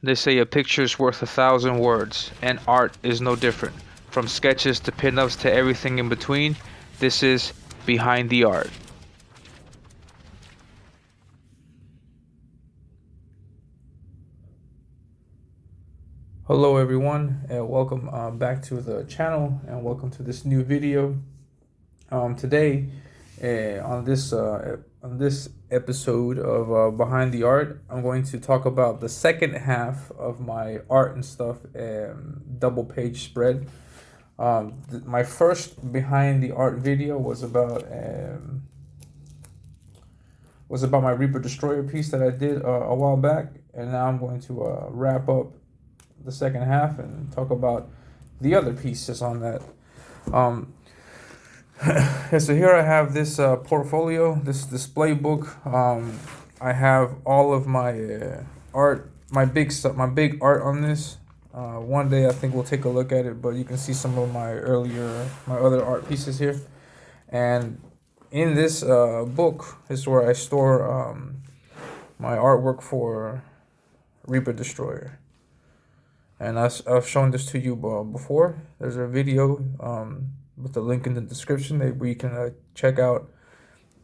They say a picture's worth 1,000 words, and art is no different. From sketches to pinups to everything in between, this is Behind the Art. Hello everyone, and welcome back to the channel, and welcome to this new video. Today, on this episode of Behind the Art, I'm going to talk about the second half of my art and stuff double page spread. My first Behind the Art video was about my Reaper Destroyer piece that I did a while back, and now I'm going to wrap up the second half and talk about the other pieces on that. So here I have this portfolio, this display book. I have all of my art, my big art on this. One day I think we'll take a look at it, but you can see some of my other art pieces here. And in this book is where I store my artwork for Reaper Destroyer. And I've shown this to you before. There's a video with the link in the description where you can check out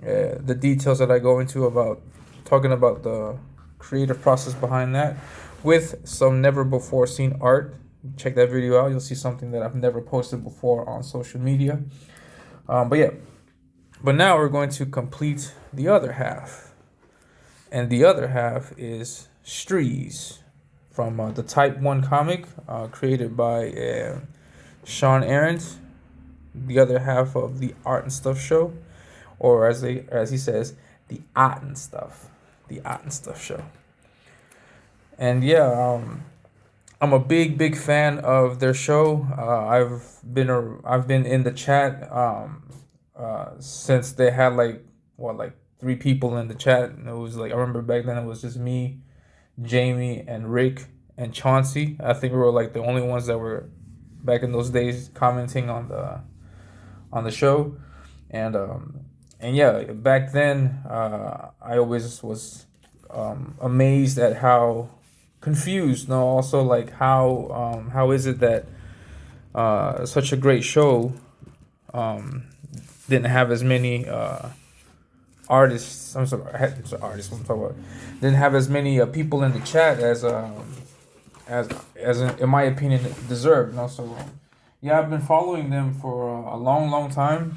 the details that I go into about talking about the creative process behind that with some never before seen art. Check that video out. You'll see something that I've never posted before on social media. But now we're going to complete the other half. And the other half is Streeze from the Type 1 comic created by Sean Arendt, the other half of the Art and Stuff show, or as he says, the Art and Stuff show. And yeah, I'm a big fan of their show. I've been in the chat since they had like 3 people in the chat, and it was like, I remember back then it was just me, Jamie, and Rick and Chauncey. I think we were like the only ones that were back in those days commenting on the show. And yeah, back then I always was amazed at how confused, no, also like how is it that such a great show didn't have as many artists. I'm sorry, artists. What I'm talking about. Didn't have as many people in the chat as in my opinion deserved. You know? So yeah, I've been following them for a long time.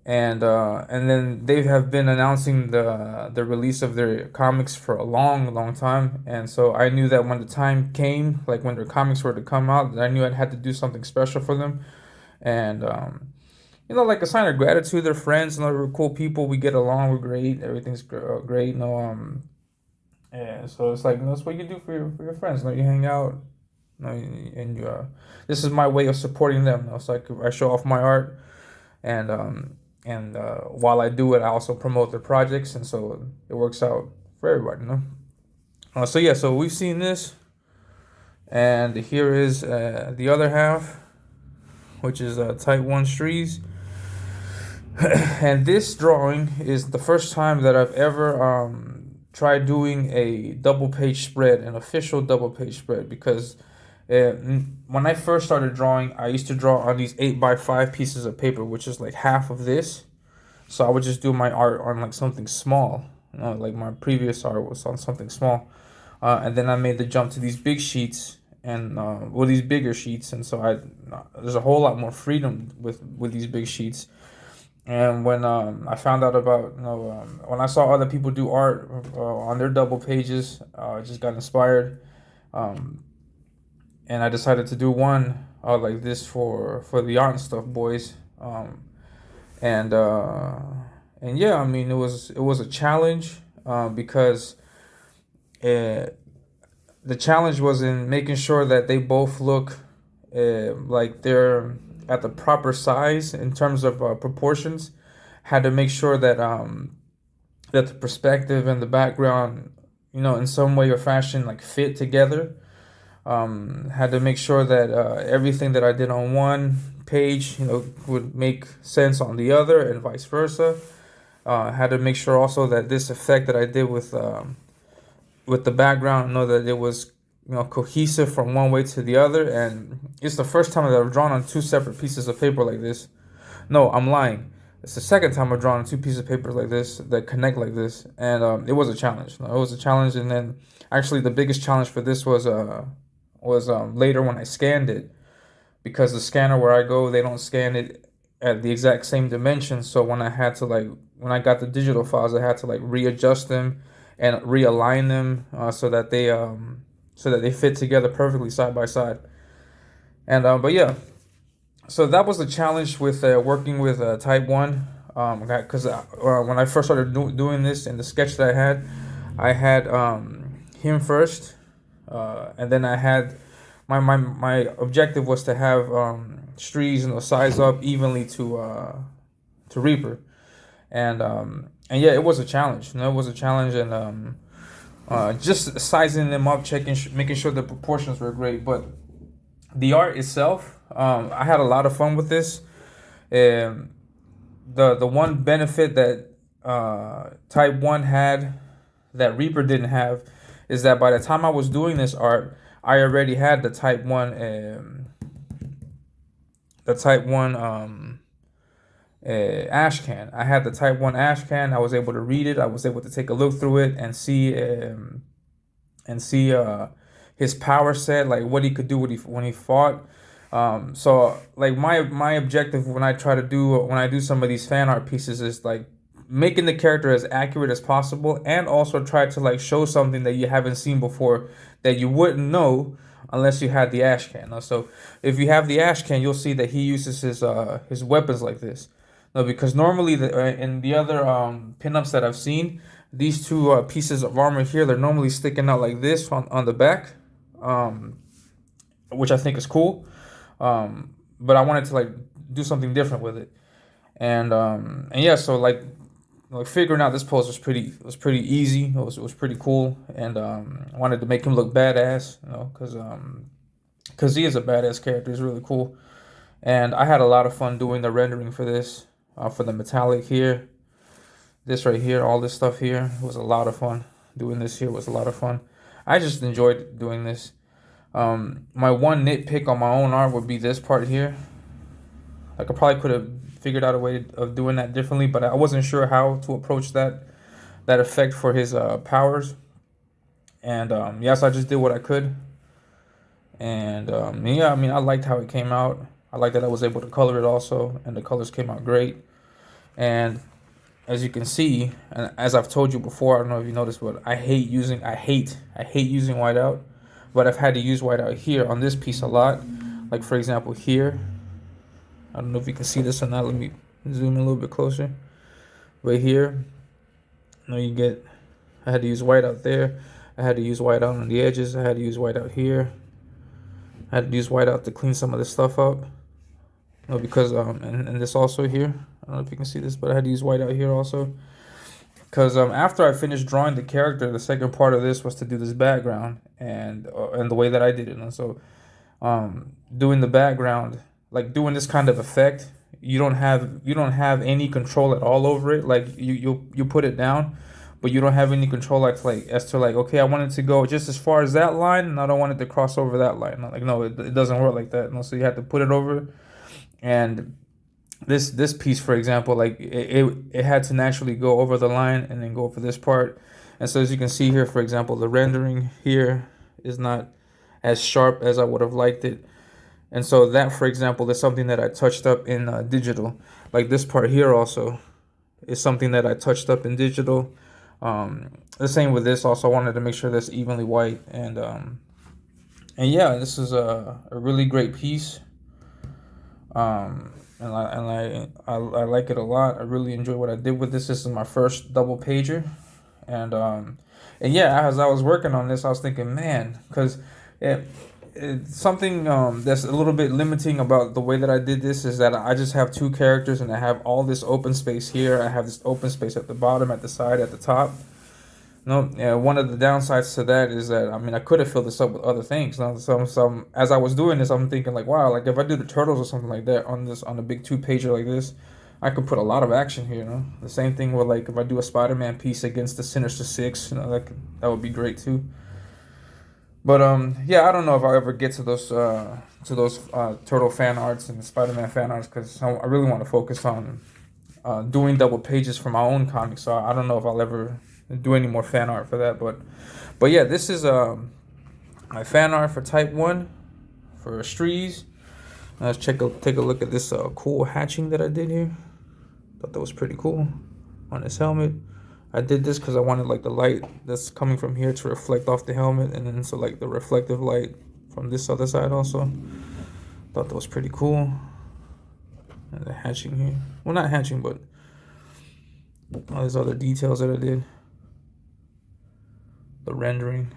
And then they have been announcing the release of their comics for a long time. And so I knew that when the time came, like when their comics were to come out, I knew I'd had to do something special for them. And like a sign of gratitude, they're friends, they're cool people. We get along, we're great, everything's great. And so it's like, that's what you do for your friends. You hang out, and this is my way of supporting them. It's like I show off my art, and while I do it, I also promote their projects, and so it works out for everybody. So we've seen this, and here is the other half, which is Type 1 Streeze. And this drawing is the first time that I've ever tried doing a double page spread, an official double page spread, because when I first started drawing, I used to draw on these 8x5 pieces of paper, which is like half of this. So I would just do my art on like something small, like my previous art was on something small, and then I made the jump to these big sheets and these bigger sheets, and so there's a whole lot more freedom with these big sheets. And when I found out about, when I saw other people do art on their double pages, I just got inspired, and I decided to do one like this for the Art and Stuff boys, and yeah, I mean, it was a challenge because the challenge was in making sure that they both look like they're at the proper size in terms of proportions. Had to make sure that that the perspective and the background, in some way or fashion, like fit together. Had to make sure that everything that I did on one page, would make sense on the other, and vice versa. Had to make sure also that this effect that I did with with the background, know that it was, cohesive from one way to the other. And it's the first time that I've drawn on two separate pieces of paper like this. No, I'm lying. It's the second time I've drawn on two pieces of paper like this that connect like this, and it was a challenge. No, it was a challenge, and then actually the biggest challenge for this was later when I scanned it, because the scanner where I go, they don't scan it at the exact same dimension. So when I got the digital files, I had to like readjust them and realign them, so that they fit together perfectly side by side. And but yeah, so that was the challenge with working with Type One. Because when I first started doing this, in the sketch that I had him first, and then I had my objective was to have Streeze, size up evenly to Reaper. And yeah, it was a challenge. It was a challenge, and just sizing them up, making sure the proportions were great. But the art itself, I had a lot of fun with this. The one benefit that Type One had that Reaper didn't have is that by the time I was doing this art, I already had the Type One ash can. I had the Type One ash can. I was able to read it. I was able to take a look through it and see his power set, like what he could do when he fought. So like my objective when I do some of these fan art pieces is like making the character as accurate as possible, and also try to like show something that you haven't seen before that you wouldn't know unless you had the ash can. So if you have the ash can, you'll see that he uses his weapons like this. No, because normally in the other pinups that I've seen, these two pieces of armor here, they're normally sticking out like this on the back, which I think is cool. But I wanted to like do something different with it, and yeah, so like figuring out this pose was pretty easy. It was pretty cool, and I wanted to make him look badass, because he is a badass character. He's really cool, and I had a lot of fun doing the rendering for this, for the metallic here, this right here, all this stuff here. It was a lot of fun. Doing this here was a lot of fun. I just enjoyed doing this. My one nitpick on my own art would be this part here. Like I probably could have figured out a way of doing that differently, but I wasn't sure how to approach that effect for his powers. And yes, I just did what I could. And yeah, I mean, I liked how it came out. I liked that I was able to color it also, and the colors came out great. And as you can see, and as I've told you before, I don't know if you noticed, but I hate using whiteout. But I've had to use whiteout here on this piece a lot. Like for example here, I don't know if you can see this or not. Let me zoom in a little bit closer. Right here, I had to use whiteout there. I had to use whiteout on the edges. I had to use whiteout here. I had to use whiteout to clean some of this stuff up. Because and this also here. I don't know if you can see this, but I had to use whiteout here also. Because after I finished drawing the character, the second part of this was to do this background, and the way that I did it. And so doing the background, like doing this kind of effect, you don't have any control at all over it. Like you put it down, but you don't have any control as to okay, I want it to go just as far as that line, and I don't want it to cross over that line. Like no, it doesn't work like that. No, so you have to put it over, and this piece, for example, like it had to naturally go over the line and then go over this part. And so as you can see here, for example, the rendering here is not as sharp as I would have liked it. And so that, for example, is something that I touched up in digital. Like this part here also is something that I touched up in digital. The same with this also. I wanted to make sure that's evenly white. And yeah, this is a really great piece. And I like it a lot. I really enjoy what I did with this. This is my first double pager, and yeah, as I was working on this, I was thinking, man, because it's something that's a little bit limiting about the way that I did this is that I just have two characters, and I have all this open space here. I have this open space at the bottom, at the side, at the top. No, yeah, one of the downsides to that is that, I mean, I could have filled this up with other things. Now, as I was doing this, I'm thinking like, wow, like if I do the turtles or something like that on a big 2-pager like this, I could put a lot of action here. You know, the same thing with like if I do a Spider-Man piece against the Sinister Six, you know, that would be great too. But yeah, I don't know if I'll ever get to those Turtle fan arts and Spider-Man fan arts because I really want to focus on doing double pages for my own comics. So I don't know if I'll ever do any more fan art for that. But yeah, this is my fan art for Type One for Streeze. Let's take a look at this cool hatching that I did here. Thought that was pretty cool on this helmet. I did this because I wanted like the light that's coming from here to reflect off the helmet, and then so like the reflective light from this other side also. Thought that was pretty cool. And the hatching here. Well, not hatching, but all these other details that I did. The rendering.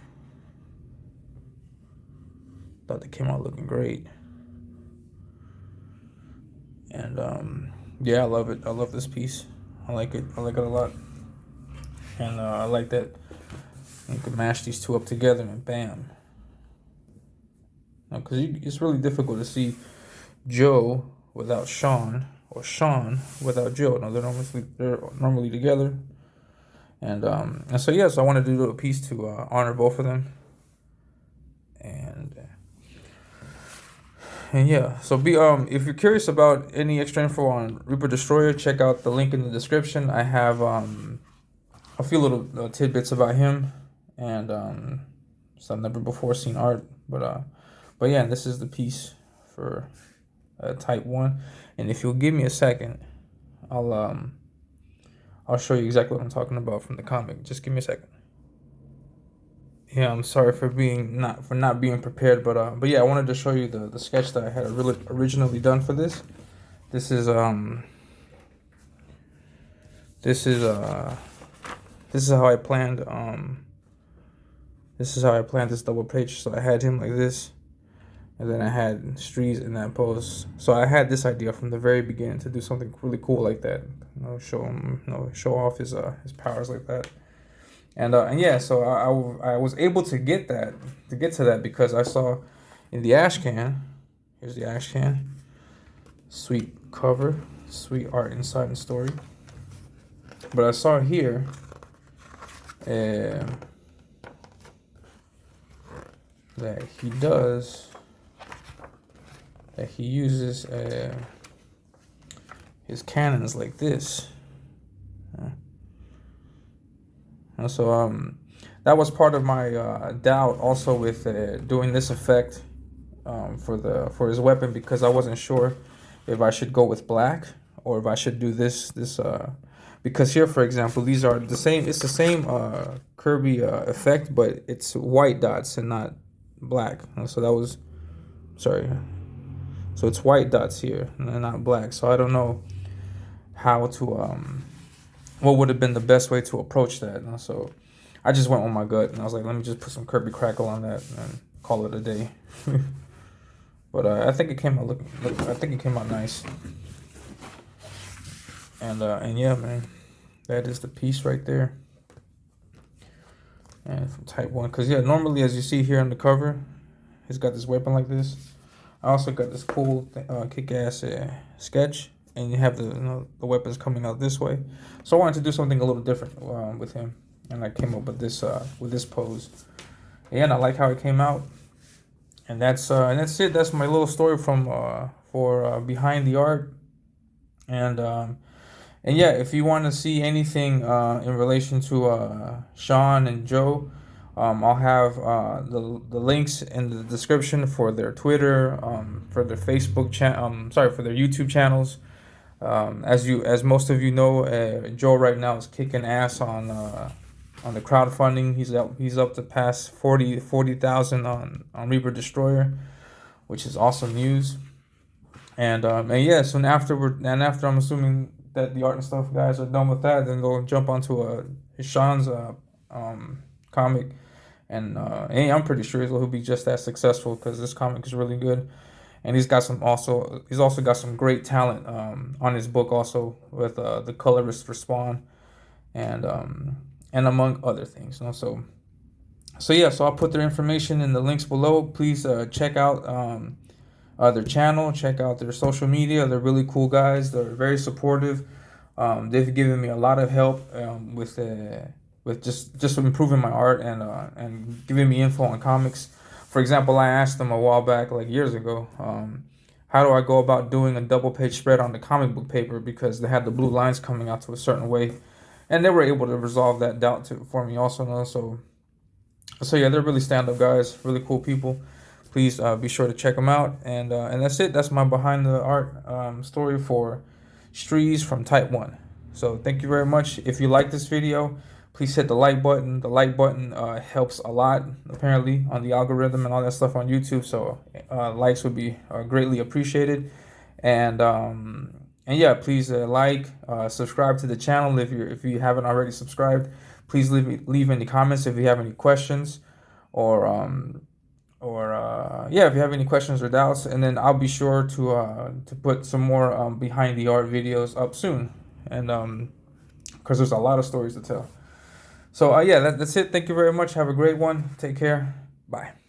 Thought they came out looking great. And yeah, I love it. I love this piece. I like it. I like it a lot. And I like that you can mash these two up together and bam. Because it's really difficult to see Joe without Sean or Sean without Joe. No, they're normally together. And so yeah, so I wanted to do a piece to honor both of them. And yeah, so if you're curious about any extra info on Reaper Destroyer, check out the link in the description. I have a few little tidbits about him and some never before seen art, but yeah, this is the piece for Type 1. And if you'll give me a second, I'll show you exactly what I'm talking about from the comic. Just give me a second. Yeah, I'm sorry for not being prepared, but yeah, I wanted to show you the sketch that I had originally done for this. This is how I planned this double page. So I had him like this, and then I had Streeze in that pose. So I had this idea from the very beginning to do something really cool like that. You know, show off his powers like that. And yeah, so I was able to get to that because I saw in the ash can. Here's the ash can. Sweet cover, sweet art inside and story. But I saw here that he uses his cannons like this. And so that was part of my doubt also with doing this effect for his weapon, because I wasn't sure if I should go with black or if I should do this because here, for example, these are the same. It's the same Kirby effect, but it's white dots and not black. And so that was sorry. So it's white dots here and not black. So I don't know how to what would have been the best way to approach that. And so I just went with my gut, and I was like, let me just put some Kirby Crackle on that and call it a day. But I think it came out I think it came out nice. And yeah, man, that is the piece right there. And from Type 1, because yeah, normally as you see here on the cover, he's got this weapon like this. I also got this cool kick-ass sketch. And you have the weapons coming out this way. So I wanted to do something a little different with him, and I came up with this pose. And I like how it came out. And that's it. That's my little story for behind the art. And yeah, if you want to see anything in relation to Sean and Joe, I'll have the links in the description for their Twitter, for their Facebook for their YouTube channels. As most of you know, Joe right now is kicking ass on the crowdfunding. He's up to past 40,000 on Reaper Destroyer, which is awesome news. And yeah, so after I'm assuming that the art and stuff guys are done with that, then go jump onto Sean's comic, and I'm pretty sure he'll be just as successful because this comic is really good. And he's also got some great talent on his book also with the colorist for Spawn, and among other things. You know? So yeah, so I'll put their information in the links below. Please check out their channel, check out their social media. They're really cool guys. They're very supportive. They've given me a lot of help with just improving my art and giving me info on comics. For example, I asked them a while back, like years ago, how do I go about doing a double page spread on the comic book paper, because they had the blue lines coming out to a certain way, and they were able to resolve that doubt for me also. No? So yeah, they're really stand up guys, really cool people. Please be sure to check them out, and that's it. That's my behind the art story for Streeze from Type 1. So thank you very much. If you like this video, please hit the like button. The like button helps a lot, apparently, on the algorithm and all that stuff on YouTube. So likes would be greatly appreciated. And yeah, please subscribe to the channel if you haven't already subscribed. Please leave any comments if you have any questions, or yeah, if you have any questions or doubts, and then I'll be sure to put some more behind the art videos up soon, and because there's a lot of stories to tell. So yeah, that's it. Thank you very much. Have a great one. Take care. Bye.